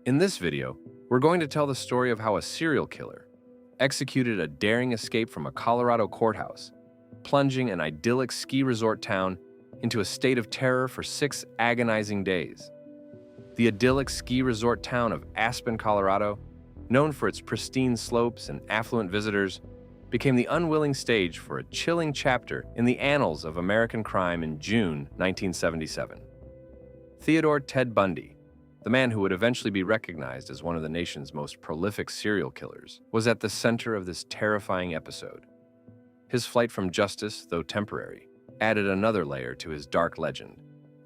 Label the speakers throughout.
Speaker 1: In this video, we're going to tell the story of how a serial killer executed a daring escape from a Colorado courthouse, plunging an idyllic ski resort town into a state of terror for 6 agonizing days. The idyllic ski resort town of Aspen, Colorado, known for its pristine slopes and affluent visitors, became the unwilling stage for a chilling chapter in the annals of American crime in June 1977. Theodore Ted Bundy, the man who would eventually be recognized as one of the nation's most prolific serial killers, was at the center of this terrifying episode. His flight from justice, though temporary, added another layer to his dark legend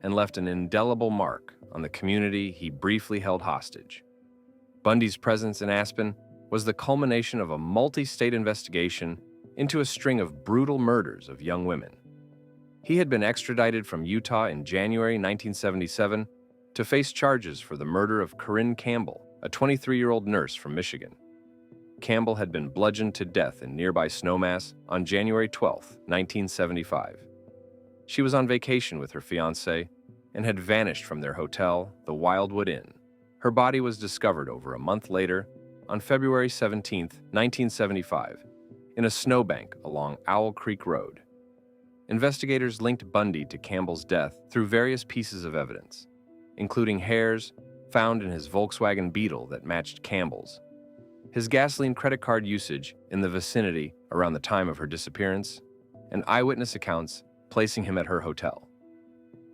Speaker 1: and left an indelible mark on the community he briefly held hostage. Bundy's presence in Aspen was the culmination of a multi-state investigation into a string of brutal murders of young women. He had been extradited from Utah in January 1977 to face charges for the murder of Corinne Campbell, a 23-year-old nurse from Michigan. Campbell had been bludgeoned to death in nearby Snowmass on January 12, 1975. She was on vacation with her fiancé and had vanished from their hotel, the Wildwood Inn. Her body was discovered over a month later, on February 17, 1975, in a snowbank along Owl Creek Road. Investigators linked Bundy to Campbell's death through various pieces of evidence, including hairs found in his Volkswagen Beetle that matched Campbell's, his gasoline credit card usage in the vicinity around the time of her disappearance, and eyewitness accounts placing him at her hotel.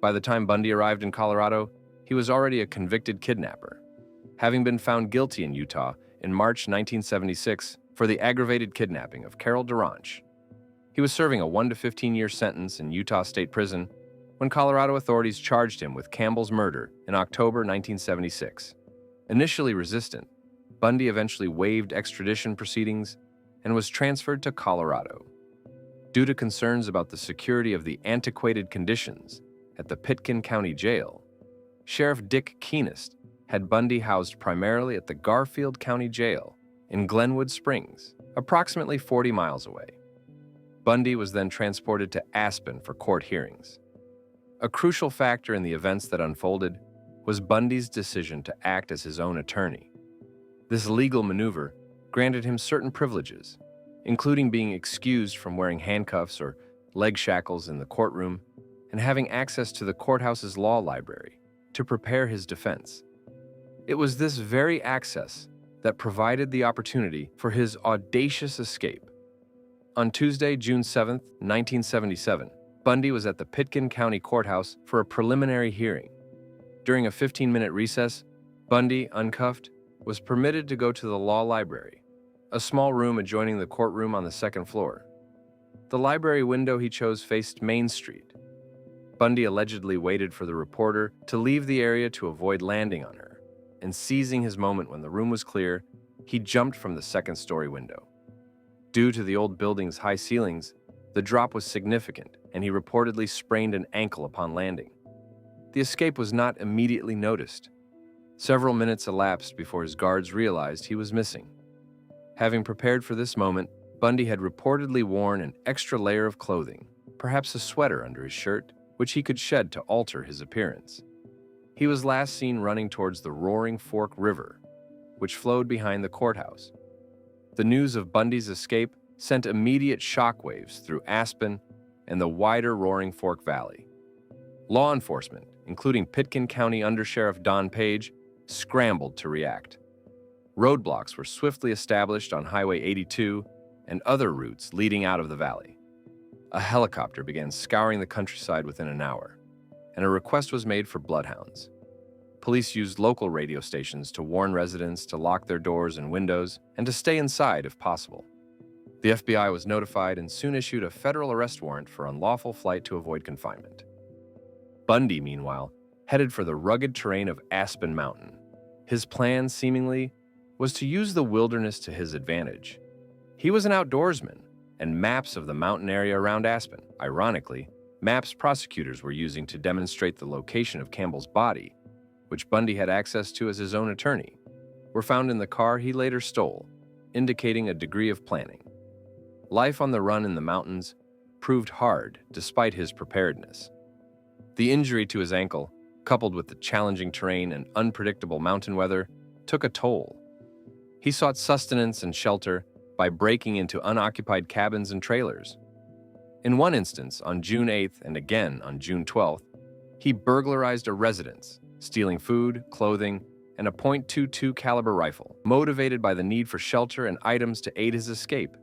Speaker 1: By the time Bundy arrived in Colorado, he was already a convicted kidnapper, having been found guilty in Utah in March 1976 for the aggravated kidnapping of Carol Duranch. He was serving a 1 to 15-year sentence in Utah State Prison when Colorado authorities charged him with Campbell's murder in October 1976. Initially resistant, Bundy eventually waived extradition proceedings and was transferred to Colorado. Due to concerns about the security of the antiquated conditions at the Pitkin County Jail, Sheriff Dick Keenest had Bundy housed primarily at the Garfield County Jail in Glenwood Springs, approximately 40 miles away. Bundy was then transported to Aspen for court hearings. A crucial factor in the events that unfolded was Bundy's decision to act as his own attorney. This legal maneuver granted him certain privileges, including being excused from wearing handcuffs or leg shackles in the courtroom and having access to the courthouse's law library to prepare his defense. It was this very access that provided the opportunity for his audacious escape. On Tuesday, June 7, 1977, Bundy was at the Pitkin County Courthouse for a preliminary hearing. During a 15-minute recess, Bundy, uncuffed, was permitted to go to the law library, a small room adjoining the courtroom on the second floor. The library window he chose faced Main Street. Bundy allegedly waited for the reporter to leave the area to avoid landing on her, and seizing his moment when the room was clear, he jumped from the second-story window. Due to the old building's high ceilings, the drop was significant, and he reportedly sprained an ankle upon landing. The escape was not immediately noticed. Several minutes elapsed before his guards realized he was missing. Having prepared for this moment, Bundy had reportedly worn an extra layer of clothing, perhaps a sweater under his shirt, which he could shed to alter his appearance. He was last seen running towards the Roaring Fork River, which flowed behind the courthouse. The news of Bundy's escape sent immediate shockwaves through Aspen and the wider Roaring Fork Valley. Law enforcement, including Pitkin County Undersheriff Don Page, scrambled to react. Roadblocks were swiftly established on Highway 82 and other routes leading out of the valley. A helicopter began scouring the countryside within an hour, and a request was made for bloodhounds. Police used local radio stations to warn residents to lock their doors and windows and to stay inside if possible. The FBI was notified and soon issued a federal arrest warrant for unlawful flight to avoid confinement. Bundy, meanwhile, headed for the rugged terrain of Aspen Mountain. His plan, seemingly, was to use the wilderness to his advantage. He was an outdoorsman, and maps of the mountain area around Aspen, ironically, maps prosecutors were using to demonstrate the location of Campbell's body, which Bundy had access to as his own attorney, were found in the car he later stole, indicating a degree of planning. Life on the run in the mountains proved hard despite his preparedness. The injury to his ankle, coupled with the challenging terrain and unpredictable mountain weather, took a toll. He sought sustenance and shelter by breaking into unoccupied cabins and trailers. In one instance, on June 8th and again on June 12th, he burglarized a residence, stealing food, clothing, and a .22 caliber rifle, motivated by the need for shelter and items to aid his escape.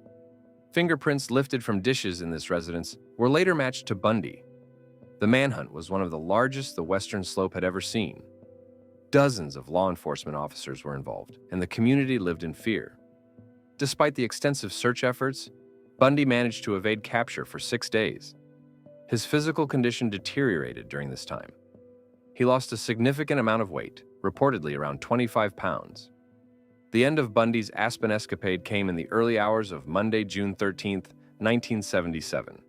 Speaker 1: Fingerprints lifted from dishes in this residence were later matched to Bundy. The manhunt was one of the largest the Western Slope had ever seen. Dozens of law enforcement officers were involved, and the community lived in fear. Despite the extensive search efforts, Bundy managed to evade capture for 6 days. His physical condition deteriorated during this time. He lost a significant amount of weight, reportedly around 25 pounds. The end of Bundy's Aspen escapade came in the early hours of Monday, June 13, 1977.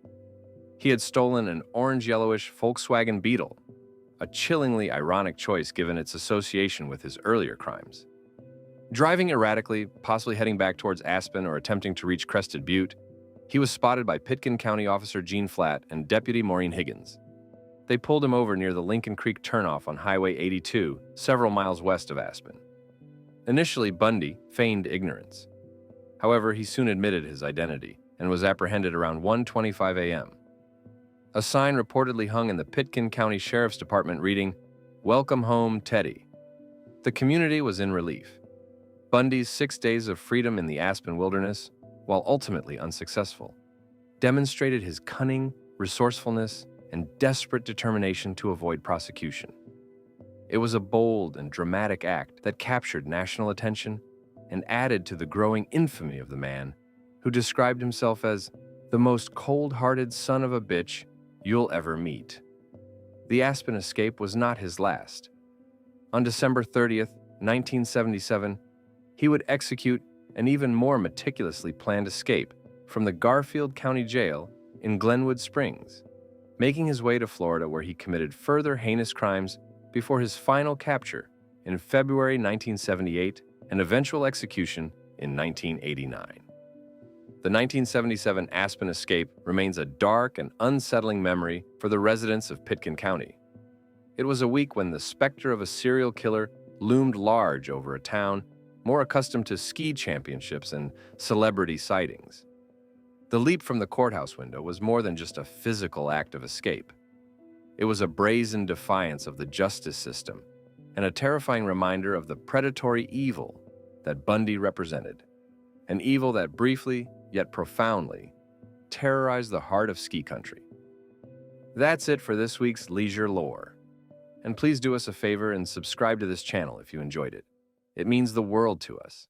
Speaker 1: He had stolen an orange-yellowish Volkswagen Beetle, a chillingly ironic choice given its association with his earlier crimes. Driving erratically, possibly heading back towards Aspen or attempting to reach Crested Butte, he was spotted by Pitkin County Officer Gene Flatt and Deputy Maureen Higgins. They pulled him over near the Lincoln Creek turnoff on Highway 82, several miles west of Aspen. Initially, Bundy feigned ignorance. However, he soon admitted his identity and was apprehended around 1:25 a.m. A sign reportedly hung in the Pitkin County Sheriff's Department reading, "Welcome home, Teddy." The community was in relief. Bundy's 6 days of freedom in the Aspen wilderness, while ultimately unsuccessful, demonstrated his cunning, resourcefulness, and desperate determination to avoid prosecution. It was a bold and dramatic act that captured national attention and added to the growing infamy of the man who described himself as the most cold-hearted son of a bitch you'll ever meet. The Aspen escape was not his last. On December 30th, 1977, he would execute an even more meticulously planned escape from the Garfield County Jail in Glenwood Springs, making his way to Florida where he committed further heinous crimes before his final capture in February 1978 and eventual execution in 1989. The 1977 Aspen escape remains a dark and unsettling memory for the residents of Pitkin County. It was a week when the specter of a serial killer loomed large over a town more accustomed to ski championships and celebrity sightings. The leap from the courthouse window was more than just a physical act of escape. It was a brazen defiance of the justice system and a terrifying reminder of the predatory evil that Bundy represented, an evil that briefly, yet profoundly, terrorized the heart of ski country. That's it for this week's Leisure Lore. And please do us a favor and subscribe to this channel if you enjoyed it. It means the world to us.